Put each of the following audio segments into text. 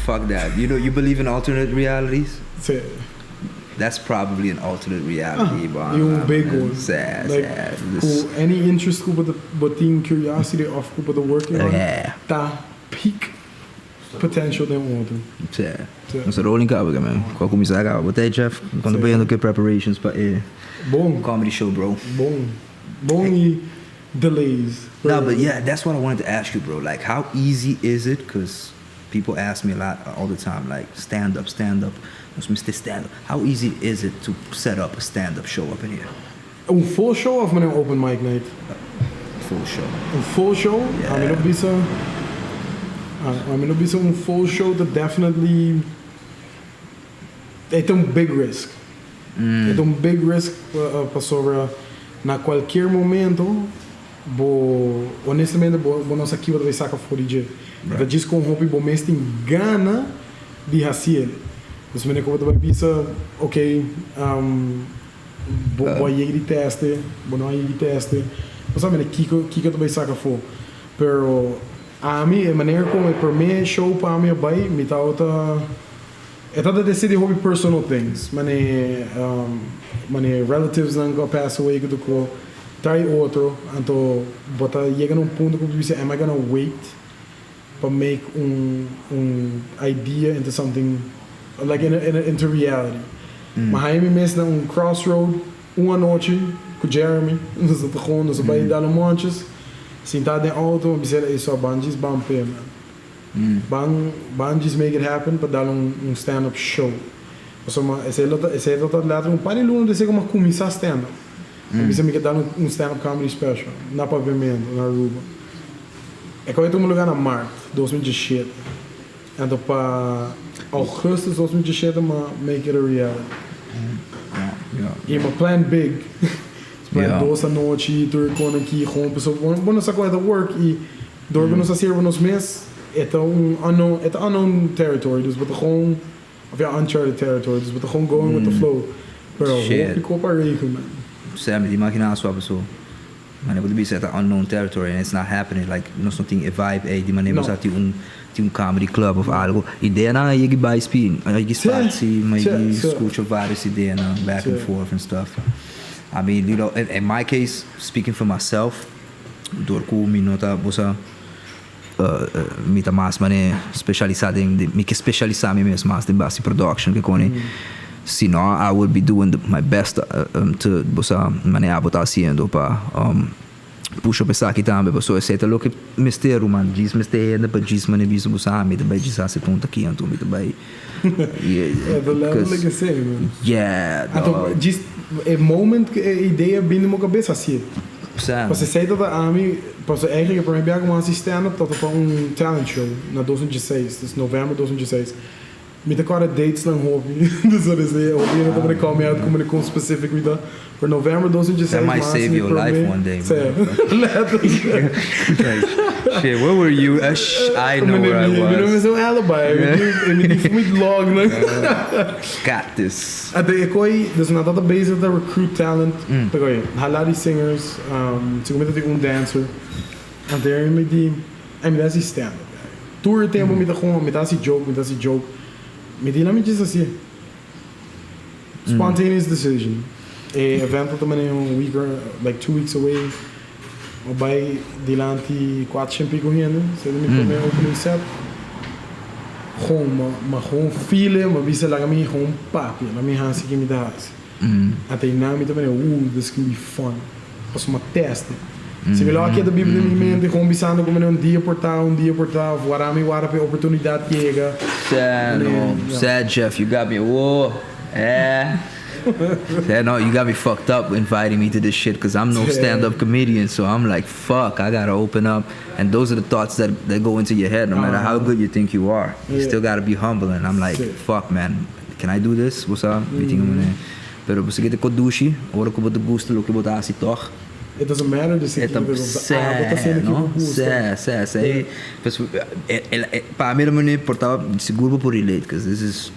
fuck that. You know, you believe in alternate realities? Sim. That's probably an alternate reality, but big one. Sad. Any interest but in curiosity of the working on tá peak potential de ontem. Certo. Nós rolling cabo, man. Qual começar a botar Jeff quando vendo que preparations para bom comedy show, bro. Bom e delays. No, but yeah, that's what I wanted to ask you, bro. Like, how easy is it? Because people ask me a lot all the time, like stand up. Mr. Stand up. How easy is it to set up a stand-up show up in here? Een full show of met een open mic night? Full show. Een full show? Yeah. I mean, it'll be some full show that definitely. It's a big risk. It's a big risk para na qualquer momento. Honestamente, nós aqui vai sacar fora de. Então diz com hobby, mas tem gana de haci ele. Dus meneer komt bij pizza, oké, boa je teste, boa je teste. Mas sabe, Kico também saca for. Pero a mim, a maneira como para mim show para mim vai, me tá outra. É tudo decidir hobby personal things. Mane relatives não go pass away do co. Trai outro, então bota chega num ponto que você am I gonna wait to make idea into something. Like into reality. Maar hij heeft mensen naar een crossroad, uma noite, com Jeremy, nós estamos bij dar um montes, sentado em auto, we zeggen is zo bandjes bampen man. Bandjes make it happen, para dar stand-up show. So maar esse dat later paar de lunes de como começar stand-up. We zeggen que dar stand-up comedy special, na pavimento, na Aruba. Ik ga uit lugar na Markt, 2017. En dan para Augustus 2017, maar make it a reality. Maar plan big. Plan dois à noite, door kon aqui gewoon pessoas, bom nós agora work e door nós fazer nos mês, é unknown territory, dus we gewoon uncharted territory, dus we gewoon going with the flow. Pero ik op regel, man. Sam, die imaginatie sua pessoa. Man, it would be set unknown territory and it's not happening. Like nós não tem a vibe, die maneira nós tem comedy club of algo. Ideia na je bij spin, je spatie, maar je escuta várias ideias na back and forth and stuff. I mean, you know, in my case, speaking for myself, door ku minota bosa mita mais mane specializado em me que specializar me mesmo mais em base production que cone. Senão, I would be doing my best to bosa mane abotar haciendo pa puxa pensar aqui também, pessoa aceita lo que mistério, man, diz mistério, ainda para diz mane biso bosa me também diz assim tonta aqui, então me também. É do level like I say, man. Yeah. Então, diz é moment que a ideia vem na minha cabeça assim. Você sei dat a mim, pas eigenlijk para mim bem como assistente, tot op talent show na 2016, dus novembro 2016. Met elkaar dates lang hobby. Dus dat is de hobby en dan kom je uit com specific met dat. Voor novembro 2016. That might save your life one day. Shit, where were you? I know where I was. You know, zo'n alibi. Ik moet loggen. Got this. Ik gooi, dus nadat ik bezig ben recruit talent, dan gooi je halari singers, zo met een dancer. En daar met die, en dat is die stand-up. Tour tempo met gewoon, met dat is joke. Met die namen is assim. Spontaneous decision. Event dat men een week or like 2 weeks away. Waarbij die land die 4 champion correndo. Ze hebben met mijn opening set. Gewoon feeling, maar wie ze lang mee gewoon papi. Na minha haci que me dá haci. Até na minha também, this can be fun. Als we maar testen. Se we aqui da Bíblia de mente, gewoon bisando como um dia portal, voar me guarda para oportunidade chega. Sad Jeff, you got me. Whoa, no, you got me fucked up inviting me to this shit because I'm no stand-up comedian, so I'm like, fuck, I gotta open up, and those are the thoughts that go into your head. No matter how good you think you are, you still gotta be humble. And I'm like, fuck, man, can I do this? What's up? Pero você quer conduzi, ora que você gosta, lo que você assim toch. It doesn't matter to say para mim não me importava seguro por relate, because this is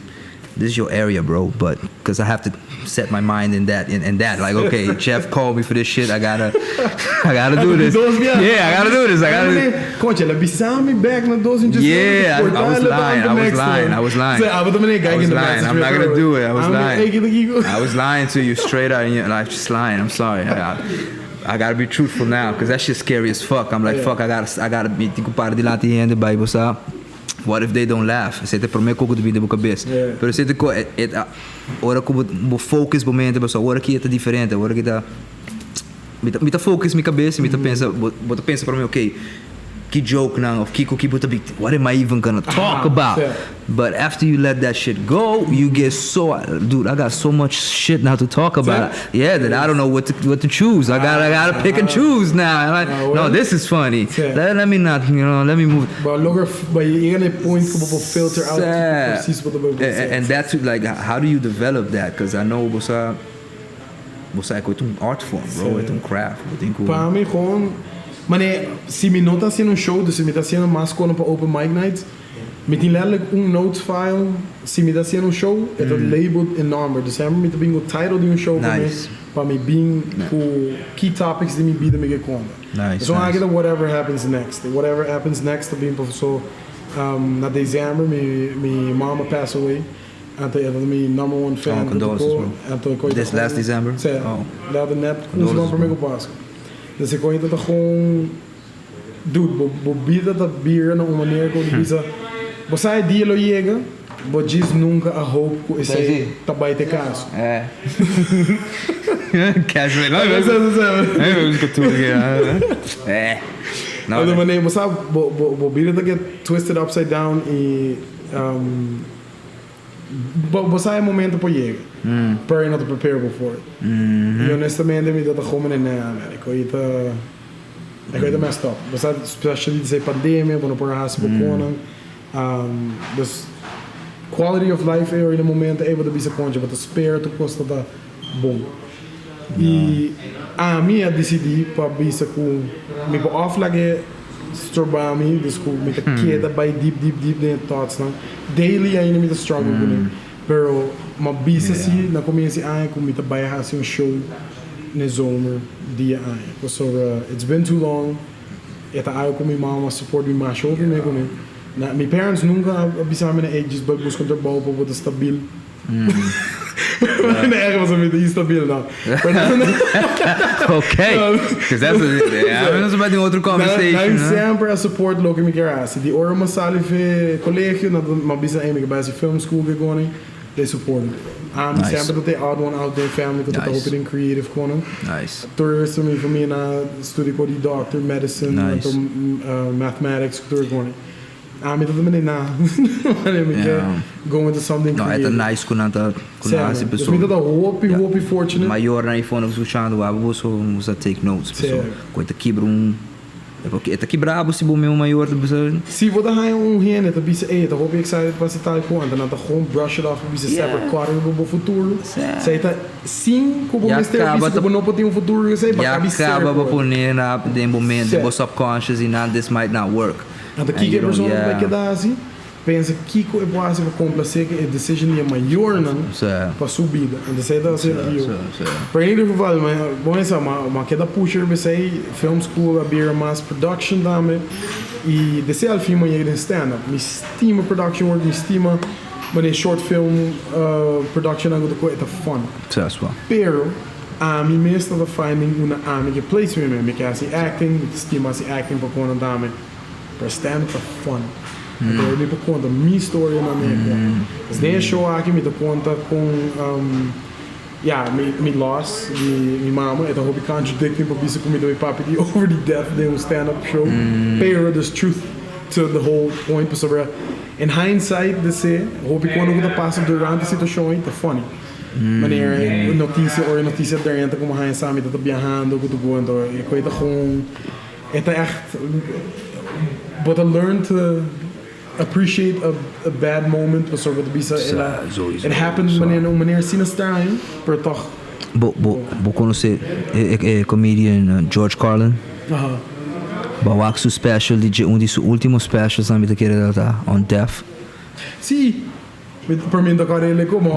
this is your area, bro. But because I have to set my mind in that, like, okay, Jeff called me for this shit. I gotta do this. Yeah, I gotta do this. Concha, ela bisame back na dois just. Yeah, I was lying. I'm not gonna do it. I was lying to you straight out in your life, just lying. I'm sorry. I gotta be truthful now, because that shit's scary as fuck. I'm like, fuck, I gotta be para de lá de Bible, sabe? What if they don't laugh? Você te promete que eu de minha cabeça. Pero você te ora que eu focus momento, pessoal, ora que é diferente, ora que tá me tá focus minha cabeça, me tá pensa para mim, okay, que joke now of Kico what am I even gonna talk about? But after you let that shit go, you get so, dude, I got so much shit now to talk about. Yeah, that I don't know what to choose. I gotta pick and choose now. And no, this is funny. Let me not, let me move. But you're gonna point to filter out. And that's like, how do you develop that? Because I know você é art form, bro. É craft. Para mim, maar se me não está sendo show, dus se me está sendo mais quando para open mic nights, me tem letterlijk notes file, se me está sendo show, é labeled em number. Dus me está bem o title de show para me bem o key topics de me vida me get conta. So I get whatever happens next. Whatever happens next, to bem professor. Na dezembro, me mama passed away. Ante my number one fan. This last December? Dat net ons dan voor mij gepast. Dus ik kon dat gewoon dude, bebida da beer na uma maneira como diz, você é dia lo chega, mas diz nunca a hope que esse tabai te caso. É. Casual, não é? É mesmo que tu é. Não, de maneira, você sabe, bebida da get twisted upside down e você é momento para chegar. Para not preparable for it. E honestamente me dá como na América. Ik weet het messed up. We zijn especially deze pandemie, we hebben haci begonnen. Dus quality of life in de momenten even de bisa concha, wat de spare te kosten dat bom. E a minha decidi para bisa com me para aflaggen storbar me, dus com me te queda by deep in thoughts não. Daily ainda me te struggle com ele. Pero ma bisa si na comienzo aan com me te bij haci show na zomer dia aan. So it's been too long. Eta ayo com minha mama support me mais show me com na my parents nunca avisaram me na ages but buscam trabalho para poder stabil. Nee, echt was een beetje instabiel nou. Okay, because that's about the other conversation. I'm sempre a support logo in mijn haci. Die oren masali ve collegio, na ma bisa eenmaal bij zijn film school gegaan. They support me. Sempre dat they odd one out their family dat they open in creative gewoon. Nice. Tourism voor mij na studie voor die doctor medicine, mathematics door gewoon. Me dat me na. Go into something. No, é nice quando haci pessoa. Me dat hope fortunate. Maior na iPhone escuchando, você take notes, pessoal. Coita quebra porque tá quebrado se o meu maior se vou dar renda tá bisa tá hope excited para citar conta na tá home brush it off bisa separate quarter no futuro sei tá sim como como não pode ter futuro sei para acaba para poner na de momento do subconscious e nada this might not work and the key person vai quedar assim pensa que é quase para complacer que a decision é maior não para subida and sei tá assim para ainda que vale mas bom essa uma queda pusher me sei film school a beer mass production também e desse ao fim manhã em stand up me estima production work me estima mas em short film production algo de coisa fun pero a mim mesmo tá finding uma amiga place me que assim acting estima assim acting para quando também para stand up fun. Eu me conta minha história na minha conta. Desde show aqui me conta com me loss minha mama é hobby contradicting para bisa comigo e papi de over the death de stand up show. Pero there's truth to the whole point sobre in hindsight de ser hobby quando eu passa durante a situação tá funny. Maneira notícia dentro como hindsight me tá viajando com tudo então e coisa com é echt but I learned to appreciate a bad moment of sort of it happened wanneer een meneer sinistijn per toch vou conhecer comedian George Carlin Bawak su special de um de seus últimos specials na minha querida tá on death sim Per mim da carele como,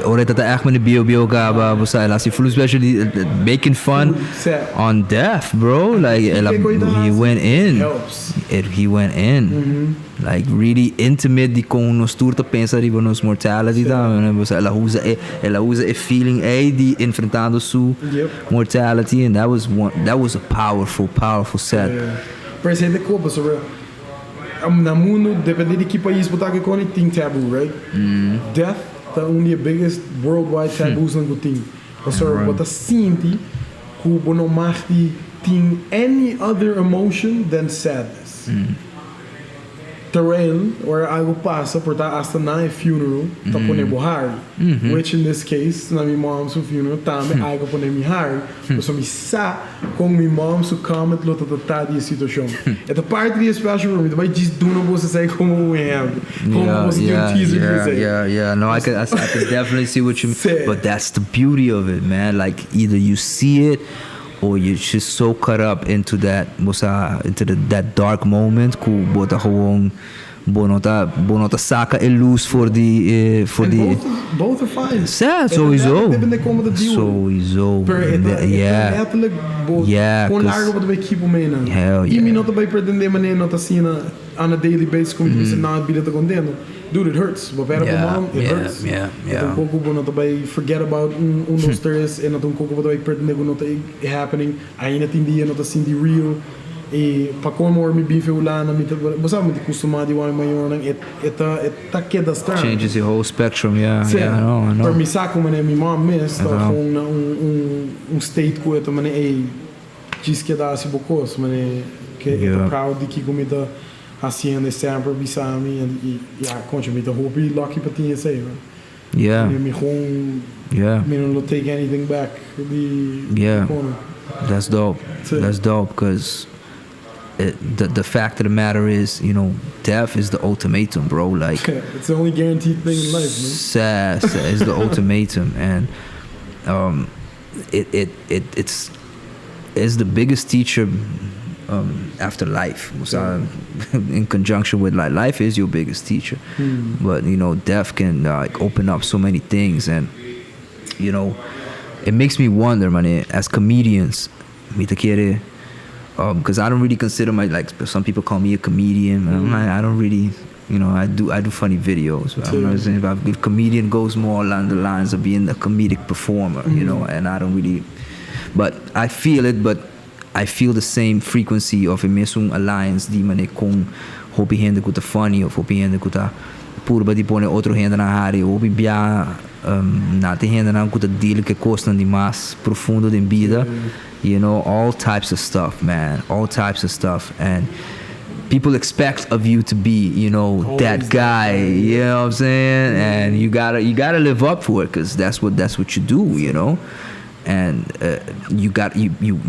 ora dat echt met de bio gaba, was als hij full especially making fun on death, bro. Like he went in. He went in. Like really intimate di con uno sturto pensa di nos mortality da, ela usa a feeling di enfrentando su mortality, and that was a powerful set. Parece de copa sobre na mundo depende de que país botar que con tem taboo, right? Death the only biggest worldwide taboos na gutin. Or what a sinti ku bono mahti tem any other emotion than sadness. Terrain where algo passa por tá hasta na funeral tá pone bohar, which in this case na mi mom's funeral também algo pone mi har, so mi sa com mi mom's comment lo tá di situação. É a parte de special for me, vai diz do não você sai como yeah, no, I could definitely see what you mean, but that's the beauty of it, man. Like either you see it or you're just so caught up into that that dark moment ku bota gewoon bonota saca e luz for the both are fine. Sowieso. Sowieso. Con largo wat wij keepen mee na. Hell mi nota bij pretender maneira nota assim on a daily basis como você não vida tá contendo. Dude, it hurts. But para mom, it hurts. Então pouco bom nota by forget about dos stories e nota pouco vai pretender nota happening. Ainda tem dia nota assim de real. E para como me bife lá na mita, você sabe muito acostumado igual maior não tá queda start. Changes the whole spectrum, I know. Para mim saco mané minha mom miss tá com state com ela mané diz que dá se bocos mané que é proud de que comida haciendo sempre bisami e concha me the hope lucky para tinha sei, me não take anything back. That's dope. That's dope because the fact of the matter is, death is the ultimatum, bro. Like it's the only guaranteed thing in life, man. It's the ultimatum, and it's the biggest teacher after life. In conjunction with life is your biggest teacher, but death can open up so many things, and it makes me wonder, man. As comedians, because I don't really consider some people call me a comedian. I don't really, I do funny videos. But I'm not saying if comedian goes more along the lines of being a comedic performer, and I don't really, but I feel it. But I feel the same frequency of a mesung alliance di mane kung hopi hende kuta funny of hopi hende kuta purba di pone outro hende na hari hopi bia na te hende na kuta deal que costa di mas profundo de vida. All types of stuff, man. All types of stuff. And people expect of you to be, that guy. You know what I'm saying? And you gotta live up to it because that's what you do, And you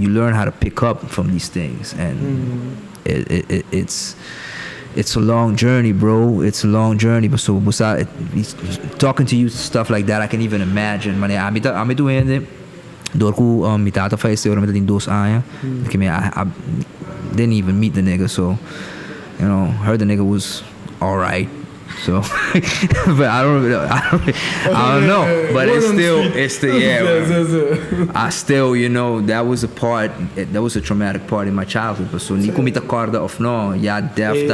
learn how to pick up from these things. And it's a long journey, bro. It's a long journey. But so talking to you stuff like that, I can even imagine. Man, I'm doing it. Door ku mi tata faleceu met in 2 anos. I didn't even meet the nigga, so heard the nigga was alright. So, but I don't know. But it's still I still, that was a traumatic part in my childhood. But so ni kumita corda of no, death it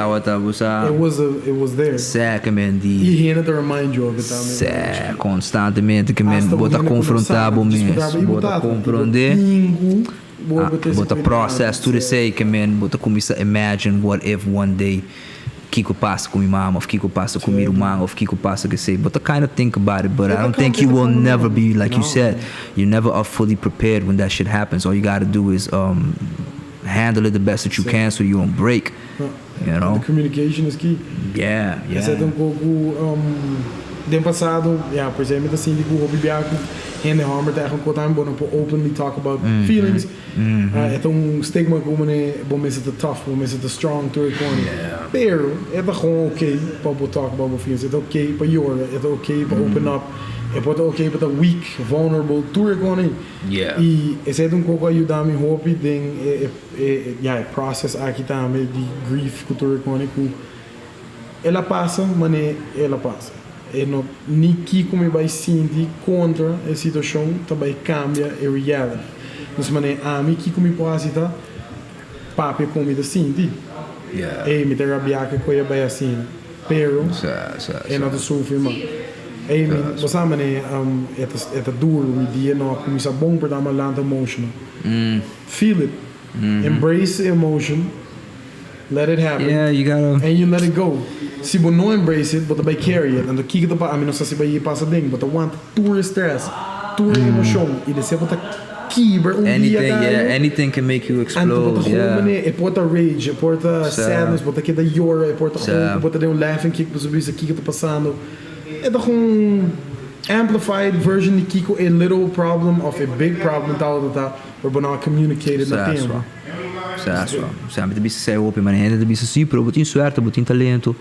was there. Seca, man. He had to remind you of it. Seca, constantemente que man bota confrontar bota compreender. Bota process tudo isso aí que man bota começa a imagine what if one day Kico passa com minha mama, of Kico passa com minha irmã, of Kico passa que sei. But I kind of think about it, but I don't think you will never be, like you said, you're never fully prepared when that shit happens. All you gotta do is handle it the best that you can so you don't break. The communication is key. Yeah. Esse é um pouco den passado, por exemplo, assim, digo, hobby biaco, hende hammer tegen kotaan bono openly talk about feelings. Het stigma como ne bom is it tough, bom is it strong to recording. Pero het gewoon okay, para talk about feelings. Het okay para your, het okay para open up. Het okay para weak, vulnerable to recording. E esse é pouco ajudar me hobby ding process aqui também de grief to recording. ela passa, mané, ela passa. E não, nem Kico me vai sentir contra a situação, também cambia a realidade. Então, mané, a mim Kico me pode citar, papi comida sentir. E me ter rabia que coisa vai assim, pero, é não sofre, mano. E você sabe, mané, é duro, o dia não começa bom para dar uma lanta emotional. Feel it, embrace the emotion. Let it happen. Yeah, you gotta. And you let it go. Se você não embrace it, você vai carry it. And Kico tá para, não sei se vai passar dentro, mas você want tour stress, tour emoção, e você vai quebrar Anything, dia, yeah, anything can make you explode. Yeah. É porta rage, é porta sadness, porta que da llora, é porta hope, porta de laughing kick, você vê isso aqui que tá passando. É da amplified version de Kico, a little problem of a big problem, tal, or but not communicated na tempo. Sabe, devi ser open, man. And devi ser super, but in suerte, but in talento.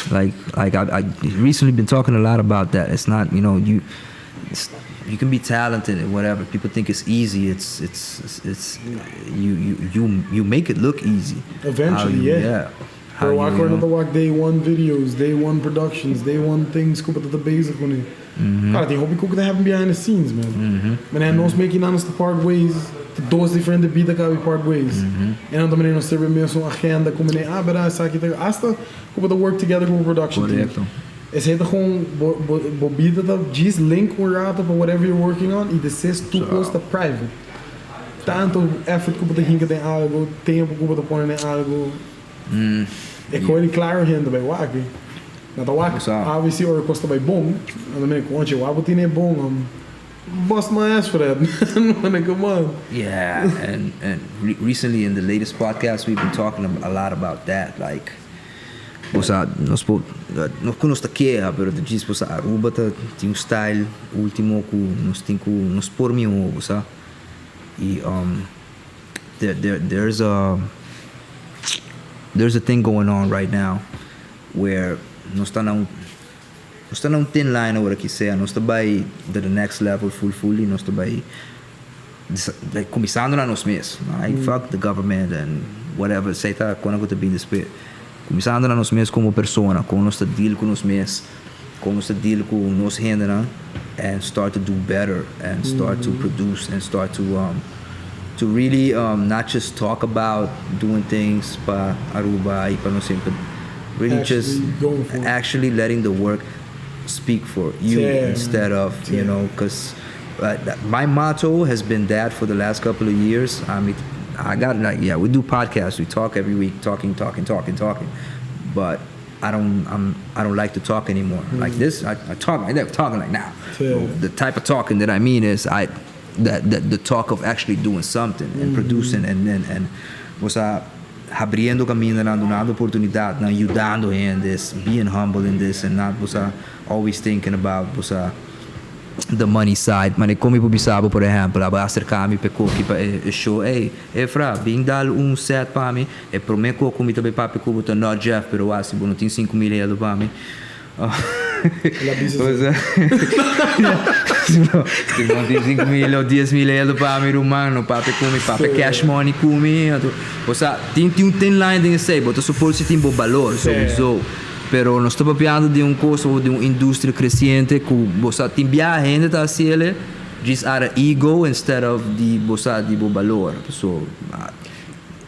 Like I recently been talking a lot about that. It's not, you know, you can be talented and whatever. People think it's easy. It's you make it look easy. Eventually, yeah. Pero walk day one videos, day one productions, day one things que você tá basic com ele. Cara, tem hobby que happen behind the scenes, man. Man, nós making honest to part ways. Dois diferentes vida que part ways. E não também nós temos mesmo agenda como nem verdade, sabe que hasta como the work together com production team. Esse é gewoon bobida da Djis link com rato para whatever you're working on e desses tu posta private. Tanto effort que você hinga tem algo, tempo que você põe em algo. É com ele claro ainda bem, waki. Na da waki, obviously or costa bem bom. Não me conte, o abo é bom. Bust my ass for that. Come on. Yeah, and recently in the latest podcast we've been talking a lot about that. Like, não conosco queja, pero Djis posa Aruba tem um style último que nós por mim sabe. E there's a thing going on right now where nós está num thin line agora que seja, nós está by the next level fully, nós está by começando na nós mesmos, like fuck the government and whatever, sei tá quando eu tô bem despe, começando na nós mesmos como persona, como nós está deal com nós mesmos, como nós está deal com nós renda, and start to do better and start to produce and start to really not just talk about doing things para Aruba e para nós sempre, really just actually letting the work speak for you instead of you know, because my motto has been that for the last couple of years. I mean, I got like we do podcasts, we talk every week, talking, but I don't like to talk anymore. Like this, I talk like that, talking like now. So the type of talking that I mean is the talk of actually doing something and producing and was abrindo caminda, dando oportunidade, ajudando in this, being humble in this, and not always thinking about the money side. Mas como eu pensava, por exemplo, a acercar-me para o show, fra, bem dar set para mim, para mim que eu comi também para o não Jeff, pero assim, não tem 5 mil euros para mim. Se não tem 5 mil ou 10 mil euros para mim, humano, para cash money comigo, tem thin line de sei, mas eu suponho que tem bom valor, pero nós estamos falando de coisa ou de uma indústria crescente que você tem viagem ainda tá assim, just out of ego instead of de bom valor,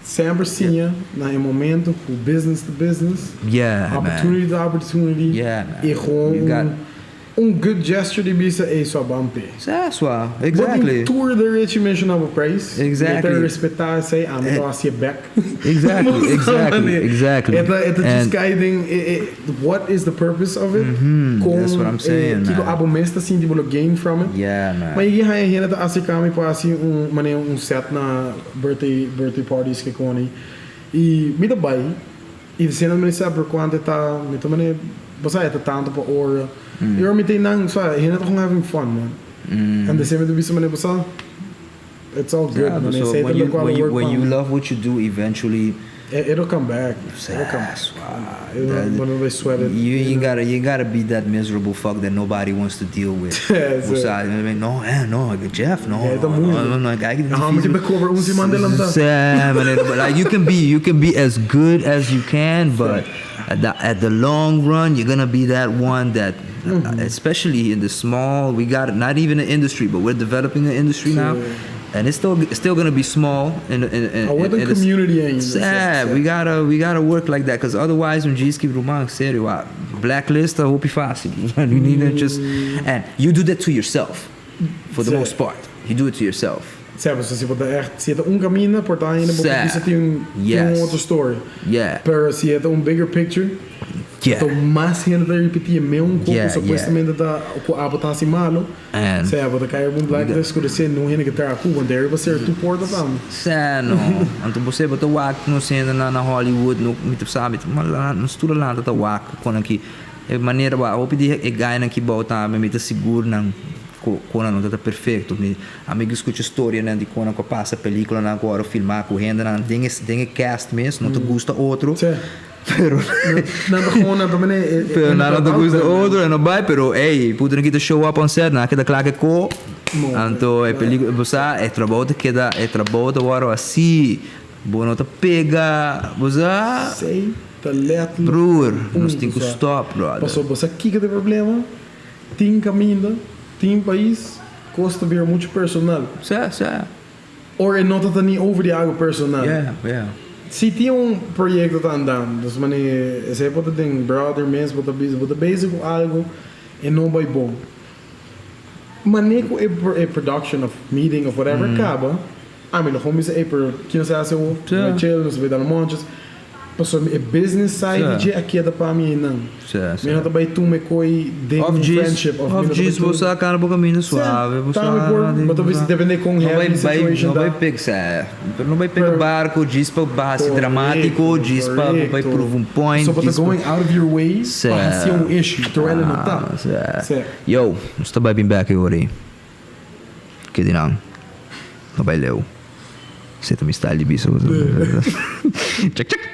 sempre sim, no momento com business to business, opportunity to opportunity, e com good gesture de vista é só bampe. Exactly. But tour the rich mission of a price. Exactly. Better respeitar, say, I'm going to see back. Exactly. It's just guiding. What is the purpose of it? That's what I'm saying. Kiko abomesta assim de gain from it. Yeah, man. Mas aí ainda tá acercando para assim set na birthday parties que com e me dá bem. E você não me sabe por quanto tá, me também você é tanto para hora. You're meeting nang so you're not having fun, man. And the same with some it's all good. So when you love what you do, eventually It'll come back. It'll come back. When we sweat it. You gotta be that miserable fuck that nobody wants to deal with. Sabe? No, Jeff, no. Like you can be as good as you can, but at the long run, you're gonna be that one that, especially in the small. We got not even an industry, but we're developing an industry now. And it's still gonna be small in the community ainda. We gotta work like that, because otherwise when Djis rumang sério, blacklist I hope fácil. You need to just, and you do that to yourself for the most part. You do it to yourself. Sabe, se você caminda por tá indo porque você tem outra story. Yeah. Pero se é bigger picture. Então, mais gente vai repetir mesmo como supostamente a botar assim malo. Se a botar cair blacklist, quando você não rende que tá a Cuba, daí você é tu porta também. Não. Então você botar wak no cena na Hollywood, no mito sabe, mas não estuda lá tá wak quando aqui é maneira ba, eu pedi é ganha que botar me mita seguro não quando não tá perfeito. Amigo escuta história né de quando passa película na agora filmar correndo não tem cast mesmo, não te gusta outro. Pero nada te gusta outro, não vai, pero hey, puta que show up on set, na que da claque co. Então é película, você é trabalho que dá, é trabalho agora assim, bom não te pega, você sei, tá leto. Brother, nós tem que stop, brother. Passou você aqui que tem problema, tem caminda, tem país, custa vir muito personal. Ou não tá nem over de algo personal. Yeah. Se tinha projeto tá andando, das maneiras, você pode ter brother mesmo, pode basic algo e não vai bom. Maneco é production of meeting of whatever acaba. I mean, homies é por que não se hace o, vai chill, não se vai dar montes. Passou é business side de aqui da para mim não. Mas não vai tu me coi de friendship of Djis você acaba com caminho suave, você mas talvez depende com heavy situation. Não vai pegar barco, Djis Pa base dramático, Djis Pa vai prove point. So but going out of your way para ser issue, to really not that. Yo, está vai bem back agora aí. Que dinam. Não vai leu. Você também está ali bicho. Check.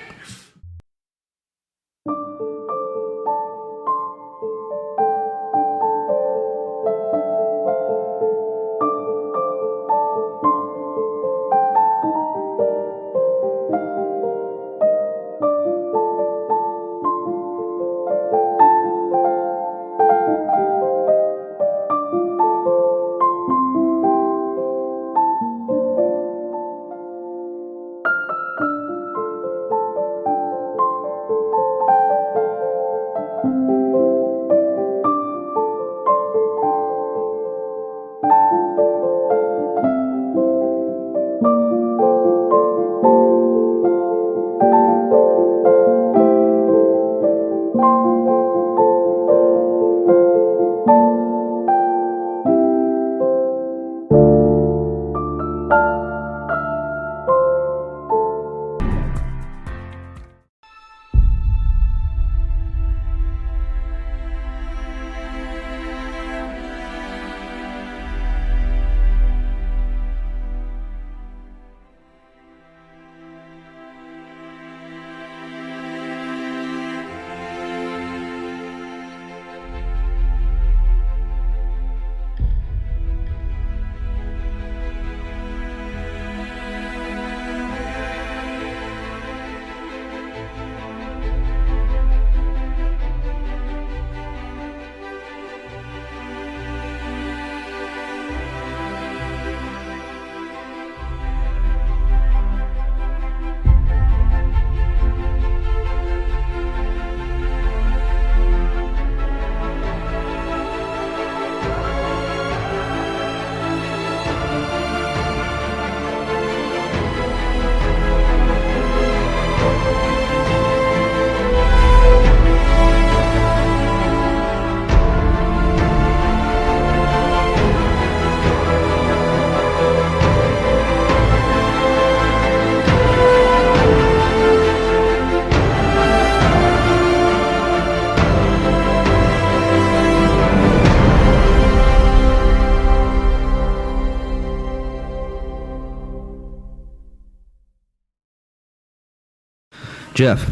Jeff,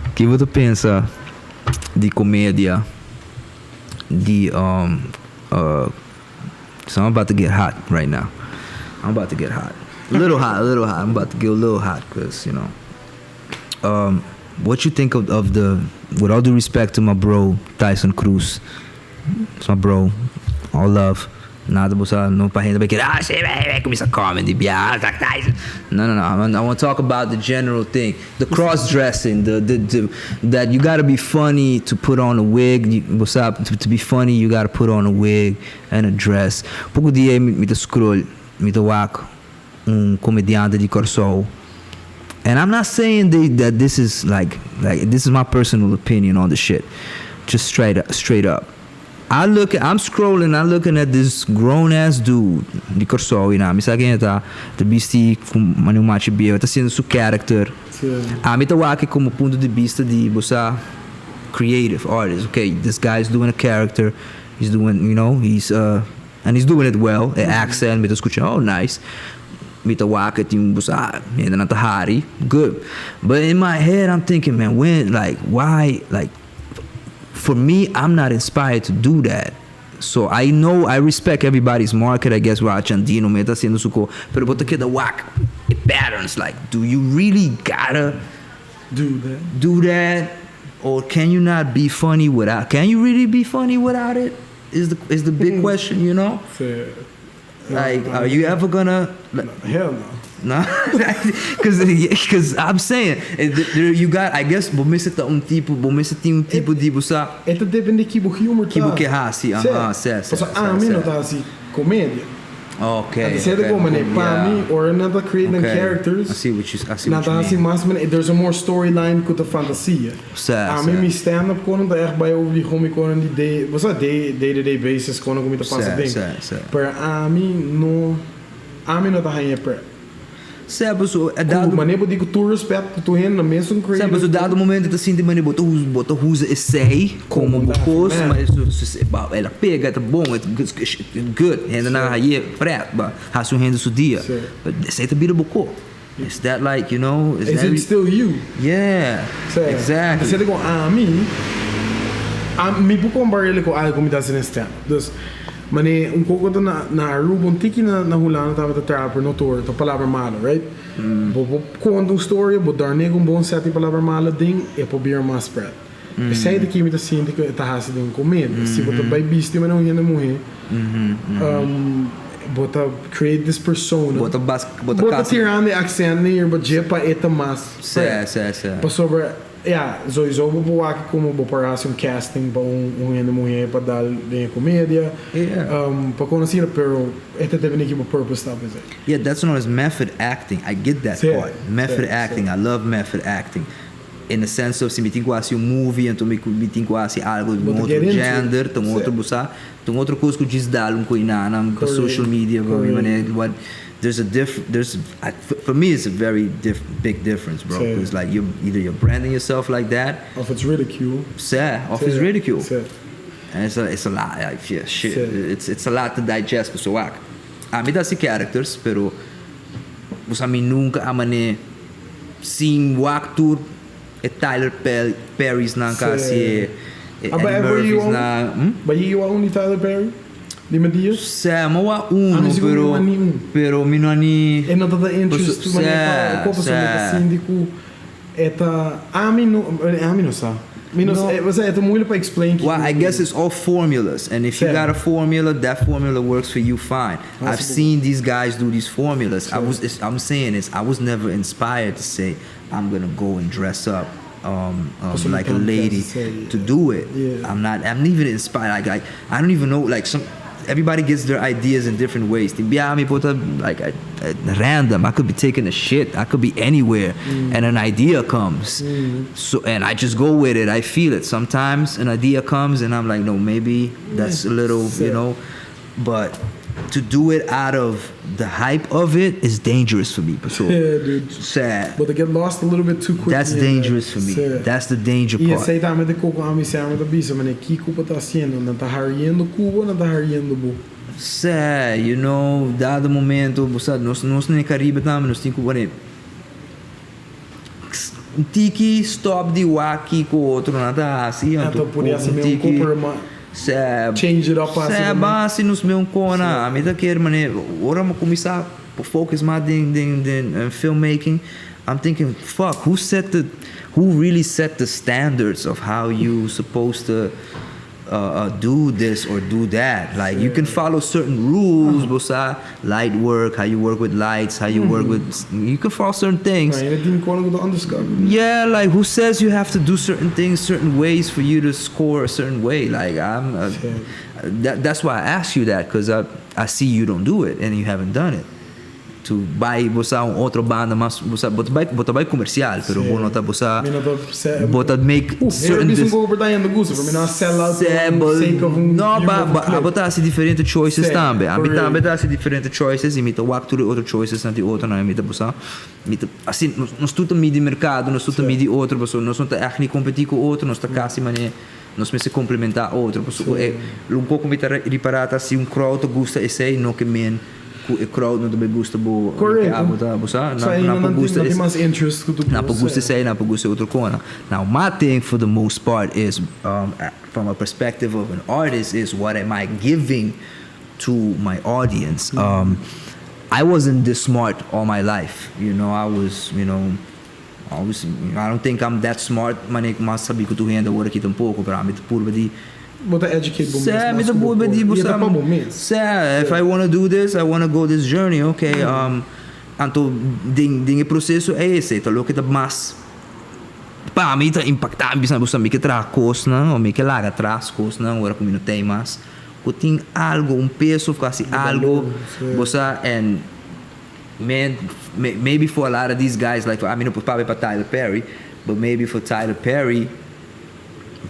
o que você pensa de comédia de so I'm about to get hot right now. I'm about to get hot. A little hot. I'm about to get a little hot because, you know. What you think of the, with all due respect to my bro, Tyson Cruz. It's my bro. All love. Nada bosa, no pa gente vai querer, começa comedy, Tyson. No. I want to talk about the general thing. The cross-dressing, the that you got to be funny to put on a wig. What's up? To be funny, you got to put on a wig and a dress. Pouco dia me te scroll, me te whack comediante de Corso. And I'm not saying that this is like this is my personal opinion on the shit. Just straight up. I'm scrolling, I'm looking at this grown ass dude de Corso, you know, me sa quem tá, the beastie com manu macho bio, tá sendo seu character. Me tá waki como ponto de vista de você creative artist. Okay, this guy's doing a character, he's doing, you know, and he's doing it well. Accent, me tá escutando, oh nice. Me tá waki tem ainda não tá hari, good. But in my head I'm thinking, man, why for me, I'm not inspired to do that. So I respect everybody's market, I guess, Chandino, me tá sendo suco. Pero bota que the whack patterns, like, do you really gotta do that? Or can you not be funny without? Can you really be funny without it? Is the big question, you know? Like, are you ever gonna? Hell no. No, because I'm saying you got, I guess, você tem um tipo de você. Então depende de humor tá. Que haci, certo. Mim não tá assim comédia. Okay. Você tem como né, para mim, or another creating characters. I see what you Nada assim mais, there's a more storyline com a fantasia. Mim stand up quando tá erg bij over die como quando de, você day-to-day basis quando como tá passa bem. Para mim não tá aí para. Sabe, é dado. Mas nem digo tu respeito, tu rende na mesma coisa. Sabe, dado momento assim de maneira bota usa esse como um bocos, mas ela pega, tá bom, é good, rende na aí pret, haci rende su dia. But esse tá bira bocô. Is that like, you know? Is it still you? Yeah, exactly. Você digo me pouco comparar com algo como tá sendo stand. Mas pouco na Aruba, tiki na Hulana tava trapper no tour, tá palavra mala, right? Vou contar uma história, vou dar nego bom set de palavra mala ding e por beer mais spread. Essa aí daqui me tá sentindo que tá haciendo um comédia. Se você vai bicho, mas não ia na mulher. Bota create this persona. Bota tirando o accent near, but Djis Pa eta mais. Certo. Para sobre sowieso vou aqui como vou parar um casting para uma mulher para dar de comédia. Para conhecer, pero esta deve ter uma purpose talvez. Yeah, that's known as method acting. I get that part. Method acting. I love method acting. In the sense of se me tem quase movie, então me tem quase algo de outro gender, tem outra coisa que diz dar para social media, for me it's a very big difference, bro. It's like you're branding yourself like that. Of it's ridicule. It's ridicule. And it's a lot. Like, shit. It's a lot to digest. So me dá se characters, pero você me nunca amane sim o actor é Tyler Perry's na kasi Murphy's na. But you only Tyler Perry? Lima dias? Mo pero mi não ni. É não tá interest tu maneira a copa sobre síndico eta não sabe. It's muito para explain. Well, I guess it's all formulas, and if you got a formula, that formula works for you fine. I've seen these guys do these formulas. I'm saying I was never inspired to say I'm gonna go and dress up like a lady to do it. I'm even inspired. Like I don't even know. Like everybody gets their ideas in different ways. Like random. I could be taking a shit. I could be anywhere, and an idea comes. So and I just go with it. I feel it. Sometimes an idea comes, and I'm like, no, maybe that's a little, you know. But to do it out of the hype of it is dangerous for me. So dude. Sad. But they get lost a little bit too quickly. That's dangerous for me. That's the danger part. E essa aí também de Kico a missão da bisa, mas Kico tá sendo, não tá harriendo Cuba, não tá harriendo bu. Sad, you know, dado momento, nós nem Caribe também, nós temos que tiki stop di waki com outro nada assim, Então podia ser meio cooper, mas change it up assim. Se base nos meus cona, a mim da quer mané, ora me começar a focus mais em filmmaking. I'm thinking, fuck, who really set the standards of how you supposed to do this or do that? Like you can follow certain rules, bosa, light work, how you work with lights, how you work with, you can follow certain things. Yeah, like who says you have to do certain things certain ways for you to score a certain way? Like that's why I asked you that, because I see you don't do it and you haven't done it. To buy bosa outra banda mas bosa bota comercial, pero bono tá bosa bota make certain this go over daí no gosto, para mim não sell out no bota assim diferentes choices também. A mim também dá assim diferentes choices e me tá walk to outras choices na de outra não me tá bosa assim nós tudo midi mercado, nós tudo midi outro pessoa, nós não tá actually competir com outro, nós tá quase mané nós me se complementar outro pessoa é um pouco me tá reparata se um crowd gosta esse não que men o crowd não também gosta bo não gosta mais interest não gosta sei não gosta outro coisa. Now my thing for the most part is from a perspective of an artist is what am I giving to my audience. I wasn't this smart all my life, you know. I don't think I'm that smart, mas sabe que tu renda agora aqui tampouco para mim por de But educate if I want to do this, I want to go this journey, okay. Anto ding processo é esse, tá louco, tá mas para mim tá impactado, bisa busa me que traz cost não, ou me que larga atrás cost não, agora como não tem mais, que tem algo peso, quase algo, busa and man, maybe for a lot of these guys, like I mean, probably for Tyler Perry, but maybe for Tyler Perry.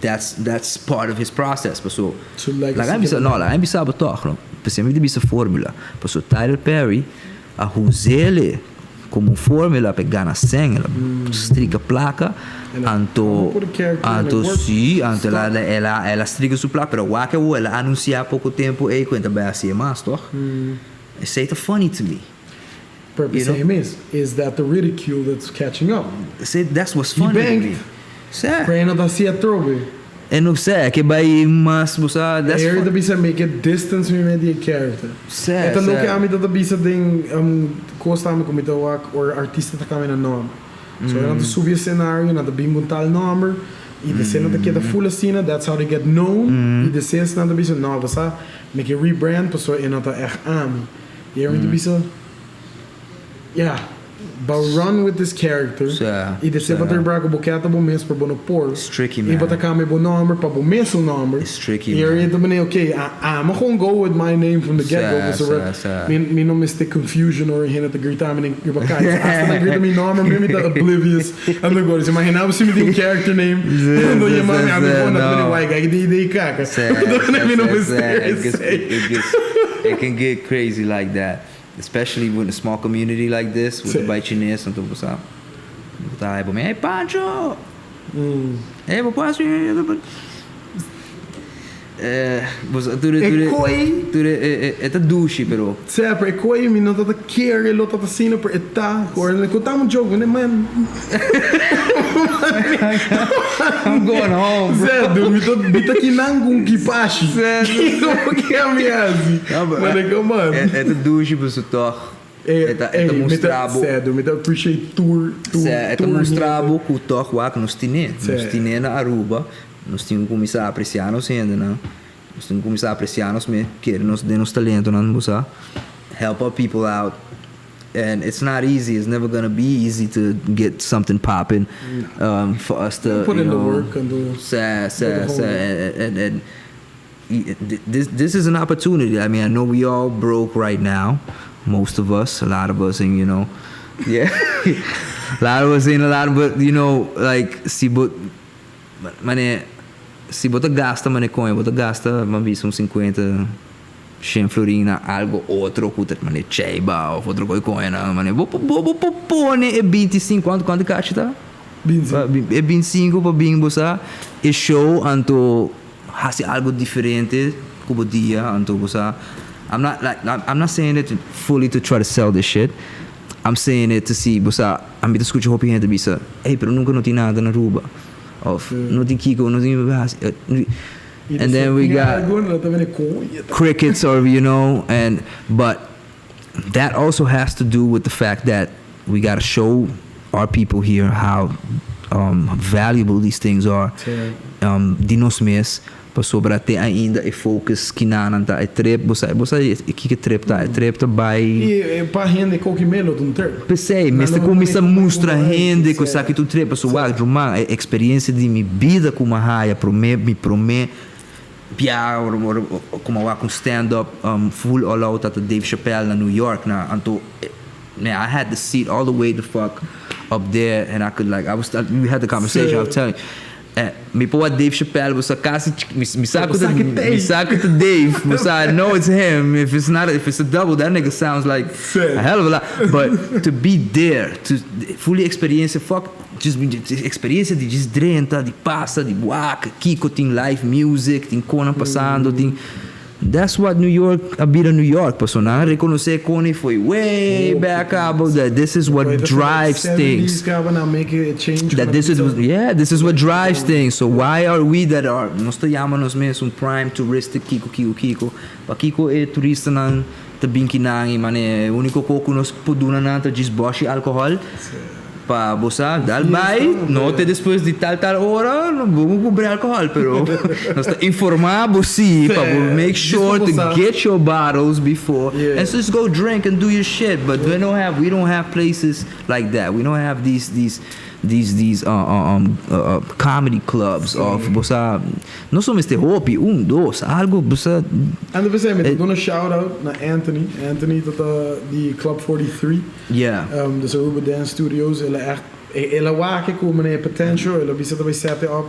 That's part of his process, so like I'm bisa toch no, pensei me bisa formula, so Tyler Perry a usele como formula para ganhar sangue, strica placa, anto ela strica su placa, pero waka ela anuncia pouco tempo e quando vai assim mais toch? It's so funny to me. Purpose is that the ridicule that's catching up. That's what's funny to me. Prena da sia trobe. E não sei, que vai mas busa that's here the bisa make a distance with media character. Então não que a mim da bisa tem costa me como então or artista tá caminhando nome. So na do subir cenário, na do bimbuntal number, e de cena da que da full cena, that's how they get known. E de cena na da bisa nova, sa make a rebrand, pessoa e na tá ami. E aí da bisa but run with this character. E de ser bater braco boqueta bom mês para bono por. It's tricky, man. E botar câmera bom number para bom mês o number. It's tricky. E aí também okay, I'm gonna go with my name from the get go. So me não mistake confusion or hina the great time in your back. Hasta na grita me number, me tá oblivious. And agora se imaginar você me tem character name. Quando eu mami a minha na minha white guy de caca. It can get crazy like that. Especially with a small community like this, with the baichinês, então você tá aí, hey Pancho, hey Pancho, você tudo é douche, pero sempre é coi, me não tá care, ele tá sino por tá, agora que tá um jogo, né man? I'm going home, bro. Zé, me tá aqui nangum kipashi. Zé, que é a minha assim. Mas é como é douche para o toque. É mostrabo. Sério, me dá appreciate tour. É mostrabo que o toque lá que nos tinha na Aruba. Nós tínhamos que começar a apreciar nós ainda, não? Nós tínhamos que começar a apreciar nós mesmo, querer nos dar nos talentos, não? Help our people out. And it's not easy. It's never gonna be easy to get something popping for us to put in the work and do. And this is an opportunity. I mean, I know we all broke right now, most of us, a lot of us, and you know, yeah, a lot of us ain't a lot, but you know, like si bota gasta, bota gasta, man visa 50. 100 florina, algo outro, mane cheiba, ou outra coisa, mane, vou pôr é 25, quanto caixa tá? 25. É 25 para bem, bossa, é show, anto, haci algo diferente, como dia, anto, bossa, I'm not saying it fully to try to sell this shit, I'm saying it to see, bossa, a mim escuta roupa gente bisa, hey, pero nunca não tem nada na Aruba. Of, não tem Kico, não tem and then we got crickets, or but that also has to do with the fact that we got to show our people here how valuable these things are. De nós mesmos, para sobre ter ainda e focus que nanta é trip, você que trip tá by e para rende qualquer melo de trip. Pensei, mas começa a mostrar rende que sabe que tu trip, so a experiência de minha vida com uma raia me promete piar como com stand up full all out at Dave Chappelle na New York na anto man, I had the seat all the way the fuck up there, and I could we had the conversation. I was telling you, me pô Dave Chappelle, você quase me saca to Dave, você I know it's him. If it's a double, that nigga sounds like a hell of a lot. But to be there, to fully experience, experiência de desdrenta, de passa, de buaca, Kico tem live music, tem cona passando, tem. That's what New York, a bit of New York, passou na reconhecer Coney foi way back about that. This is what drives things. That this is what drives things. So why are we that are? Nós estamos mesmo prime touristic Kico. Pa Kico é turista não tá bem que não, mané. O único coco nós poduna não tá desboche álcool. Pa bossa dal vai note depois de tal hora não vamos cobrir álcool, pero nós tá informar você pa make sure to get your bottles before and so just go drink and do your shit. But we don't have places like that. We don't have these comedy clubs of bossa. Nós somos este hopi dois algo bossa. And the same, doing a shout out na Anthony tot die Club 43. Yeah. Dus Aruba Dance Studios. Ela waken komen in potential. Ela we zitten bij set up.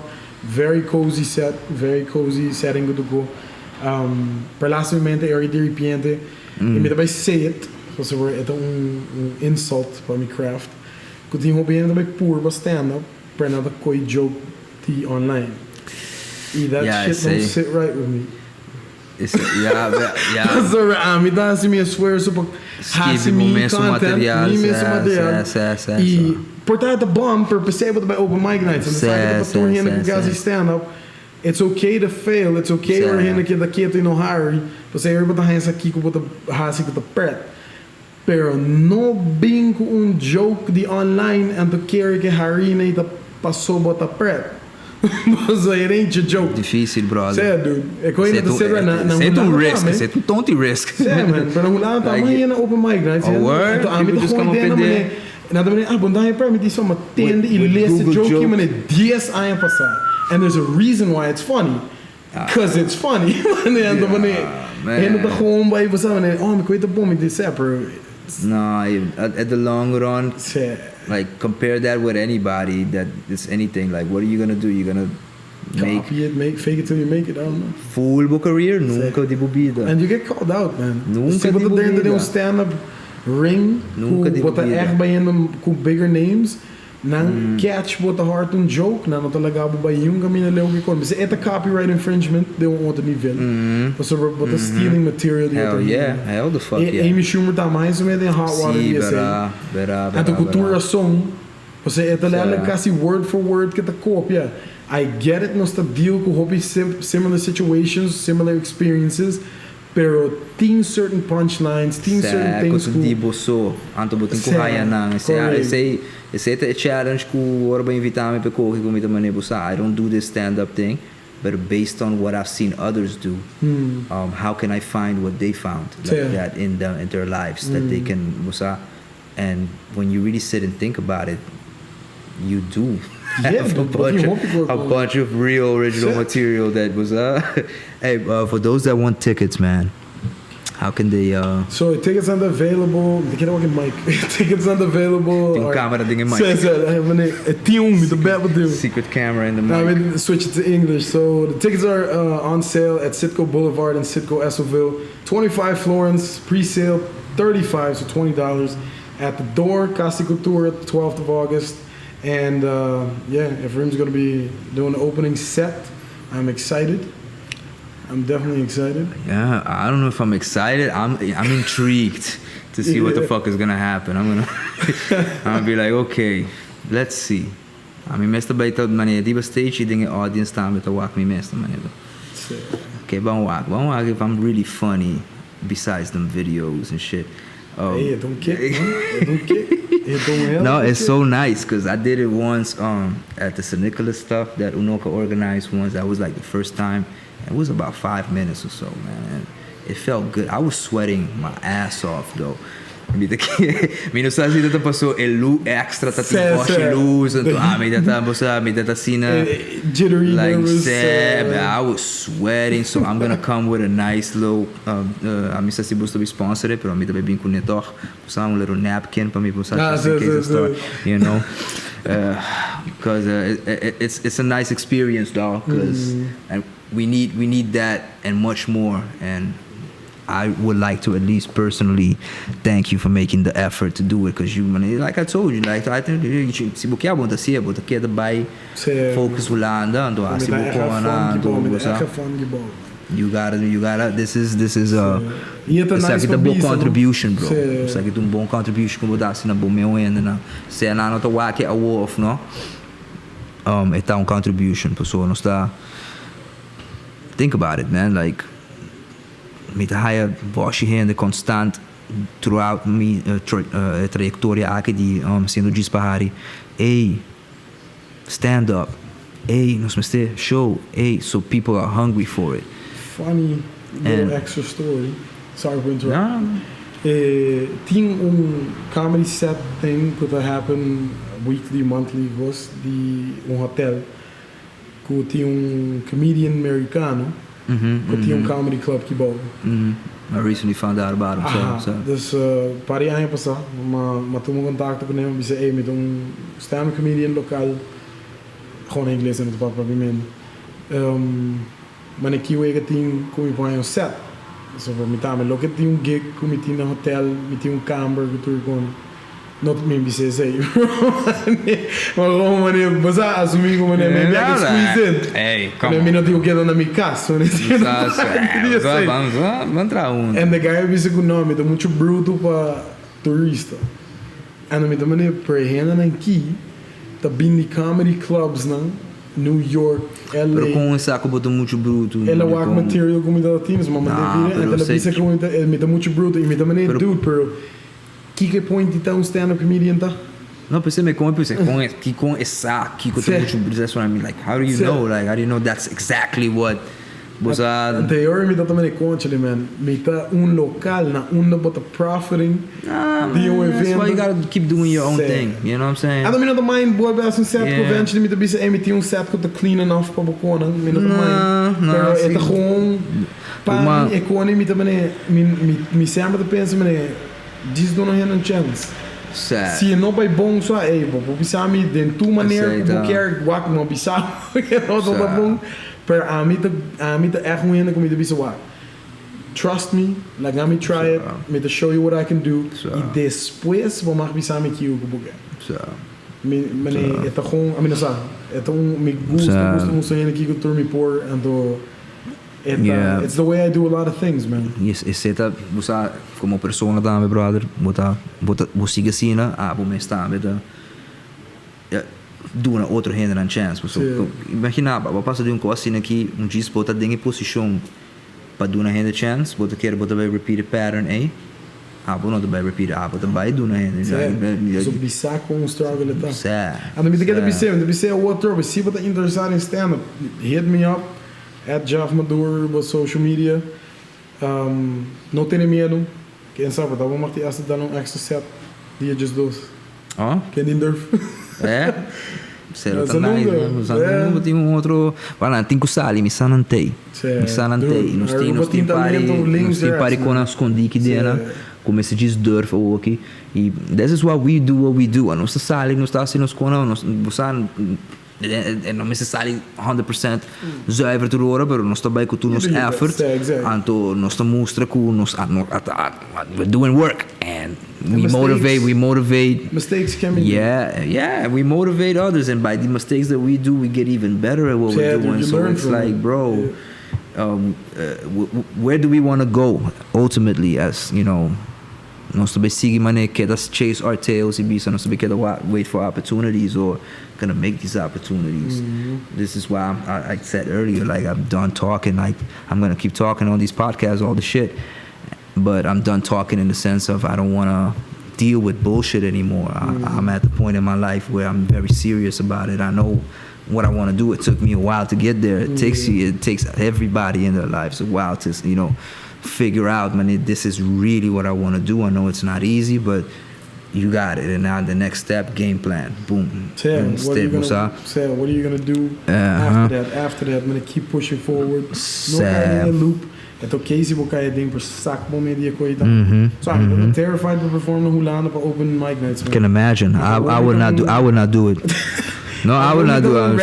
Very cozy setting to go. Per laatste momento eri di ripiente. E mi daarbij say it. Dus er wordt insult van mijn craft. Kuti ho bem também por stand up para nada coi joke the online. E that shit don't sit right with me. Yeah. Me dá assim me swear super haci me content, me mesmo material. E portanto bom per percebo by open mic nights and the side of the guys stand up. It's okay to fail. It's okay we're here que daqui tem no hurry. Você everybody has aqui com o haci com o pret. Pero no bem com joke de online and to querer que Harina e passou bota pret. Mas it ain't a joke. Difícil, brother. Sério, dude. É coisa de ser na risk, é tonto risk. Sério, man. Pero não lá tá amanhã na open mic, né? Word. A mim tô entendendo, nada bem, bom daí para mim disso uma tende e lesse joke, mano, 10 anos passar. And there's a reason why it's funny. Cause it's funny. Mano, man. Tá gewoon by você, mano. Me coisa bom me disse, no, at the long run, like compare that with anybody that is anything. Like, what are you gonna do? You're gonna fake it till you make it. I don't know. Full career, nunca de bebida. And you get called out, man. Nunca de bebida. Tem stand-up ring, nunca de bebida. Bota echt bij com bigger names. Nan catch bota hard een joke, nan talaga bo bij yung kami na leo kikon. Mas ito copyright infringement, they won't want to nível. Basta bota stealing material. Hell the fuck yeah. Amy Schumer tá mais ou menos em hot water USA. Ato cultura som, basta ito lala kasi word for word kita copia. I get it, nós tá deal com hobby similar situations, similar experiences. Pero tem certain punchlines, tem certain things que tipo so, anto botin ko haya nang esse é challenge que o orba invitar-me para correr com muita maneira busa. I don't do this stand up thing, but based on what I've seen others do, how can I find what they found like that in their lives that they can busa? And when you really sit and think about it, you do have a bunch of real original material that was hey, for those that want tickets, man, how can they so tickets aren't available. Tickets aren't available. Tem camera ding in mic. Secret camera in the mic. Now we switch it to English. So the tickets are on sale at Citgo Boulevard in Citgo Esselville. 25 florins, pre-sale 35, so $20 at the door. Casa Cultura at the 12th of August. And Ephraim's going to be doing the opening set. I'm excited. I'm definitely excited. Yeah, I don't know if I'm excited. I'm intrigued to see what the fuck is gonna happen. I'm gonna be like, okay, let's see. Meestal bij dat manier die stage dingen audience staan met de waak me meestal manier. Okay, but waak if I'm really funny besides them videos and shit. Hey, don't kick, man. Don't kick. No, it's so nice because I did it once at the St. Nicholas stuff that Unoka organized once. That was like the first time. It was about 5 minutes or so, man. And it felt good. I was sweating my ass off though. Mino sa si data paso elu extra tati washi lose and mi data sina jittery, like nervous. I was sweating, so I'm gonna come with a nice little a mi sa si busto be sponsored pero mi tabe bin kun neto a little napkin para mi pusa you know because it's a nice experience dog because and we need that and much more, and I would like to at least personally thank you for making the effort to do it, because you, like I told you, like I think se você quer bota se bota quer daí focus ulanda ando se bocona you gotta this is it's like a bom contribution, bro. It's like a bom contribution que botar assim na bom meu ainda na se na nota wake a wolf no it's a contribution pessoa não está. Think about it, man, like met higher washi handen constant throughout me trajectoria aqui de sendo Djis Pa Papia. Hey, stand up. Hey, nós vamos ter show. Hey, so people are hungry for it. Funny little extra story. Sorry for interrupting. No. Tinha comedy set thing could happen weekly, monthly was de hotel que tinha comedian americano. Que tinha comedy club que bouwde. I recently found out about him. So. Dus paar jaar passado, maar toen we contact com ele, disse, hey, met stand-up comedian lokaal, gewoon in inglês en het propriamente. Maar ik kieu que tinha como põe set. So me tá, me look tinha gig, como tinha hotel, me tinha kamer que tu kon. Not me disse sei. Maar gewoon wanneer was assumir como wanneer me back squeeze in. Hey, come on. Me não tinha que dar na minha casa, né? Vamos entrar And the guy disse que não, me dá muito bruto para turista. And me dá maneira para renda aqui, tá bem de comedy clubs na New York, LA. Pero com um saco botou muito bruto. Ela work material como da latinos, mas ela disse que me dá muito bruto e me dá maneira dude, pero que point então stand-up comedian tá? Não, pensei que com essa que com muito bruto, that's what I mean. Like, how do you know? Like, how do you know that's exactly what was anterior me dá também conta, man. Me tá local na bota profiting. That's why you gotta keep doing your own thing. You know what I'm saying? I don't mean mind boy best set convention me tá bisa me set com the clean enough para bocona. Me não mind. Pero é tá gewoon pa economy me também me sempre pensa me diz dona Renan chance. Se não vai bom só vou pensar me de tu maneira vou querer guac não pensar que não tá bom. Pero a mí tá echt ruim como me bisa guac. Trust me, like let me try it, me to show you what I can do. E depois vou mais pensar me que eu vou ganhar. Me tá gewoon, a mim não sabe. Me gusta muito aqui que eu tô me por ando. It's the way I do a lot of things, man. Yes, você como persona também, brother. Você siga assim, vou me estar, do uma outra renda na chance. Imagina, vou passar de coisa assim aqui, Djis bota em posição para dar uma renda chance, bota quer botar vai repeat the pattern, vou não vai repeat, bota vai dar uma renda. So bisa com struggle tá. And me together be outro, se você interessado em stand up, hit me up. @Jeff Maduro on social media. Não tenha medo. Quem sabe, vamos marcar essa dar extra set dia just dos. Quem durf. Será nice. Nós tem outro. Voilà, tem que usar ali, me sanantei. Nós tem pare com as condições dela. Como se diz durf ou aqui. E this is what we do. A nossa sala, nós está assim nos conos, nós não necessariamente 100% zuiver te horen, maar nós também com tudo nos effort. Então nós estamos mostra que nós we're doing work and we motivate. Mistakes can be. Yeah, we motivate others, and by the mistakes that we do, we get even better at what we're doing. So it's like, bro, where do we want to go ultimately, as you know, nós também seguir mané que das chase our tails e bisa nós também queda wait for opportunities or gonna make these opportunities. This is why I said earlier, like, I'm done talking. Like, I'm gonna keep talking on these podcasts, all the shit, but I'm done talking in the sense of I don't want to deal with bullshit anymore. I'm at the point in my life where I'm very serious about it. I know what I want to do. It took me a while to get there. It takes everybody in their lives a while to, you know, figure out, man, this is really what I want to do. I know it's not easy, but you got it. And now the next step, game plan. Boom. What are you gonna do after that? I'm gonna keep pushing forward. No kind of loop. Então Casey will cair dentro por saco bom media coisa. So I'm terrified to perform no Hulana for open mic nights. Man. Can imagine. I would not do it. No, I would not do it.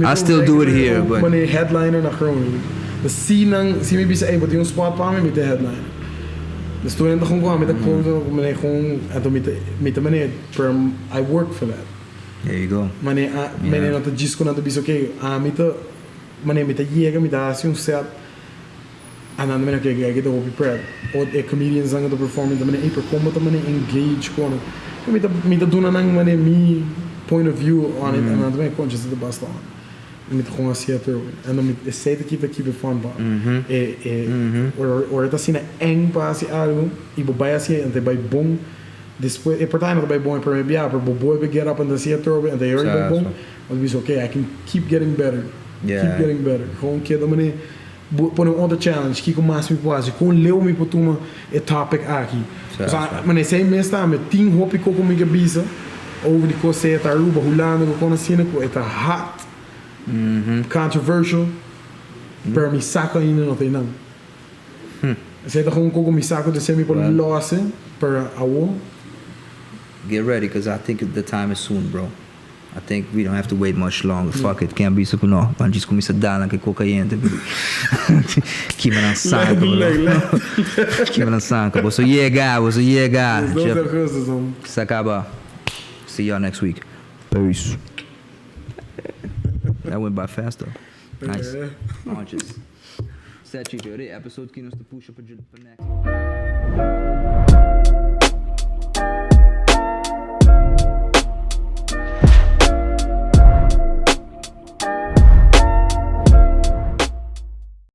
I still do it here, but when a headliner na grond. De zie me bisa able to spot pa me met de headliner. De studenten gewoon gaan met de quote, meneer gewoon en met de meneer per I work for that. There you go. Meneer dat de Djis kon dat bis oké. Met de meneer met de jega met de set. En dan meneer oké, ik get op je pret. Of de comedians zingen de performance, dan meneer per komt dat meneer engage gewoon. Met de doen dan meneer me point of view on it en dan meneer kon je de best aan. Met gewoon theater en dan met say to keep it fun ba or tá assim eng passe algo e bobai assim and they by bom depois é portanto by bom para me but boy get up in the theater and they already bom and we okay I can keep getting better gewoon que da maneira por um outro challenge que com mais me pode com leu me potuma é topic aqui mas sem mesmo met 10 hopi comigo bisa over die coisa tá ruba hulando com assim com tá hot controversial, pero mi saco ainda não tem nada. Você tá com mi saco de semi por loss, para awo. Get ready, because I think the time is soon, bro. I think we don't have to wait much longer. Fuck it, can't be so no. Man just começa a dar naquele cocaína. Que me lançando. Que me lançando. Você chega. Se acaba. See y'all next week. Peace. That went by fast though. Nice. Just set you to the episode que nós te puxa para next.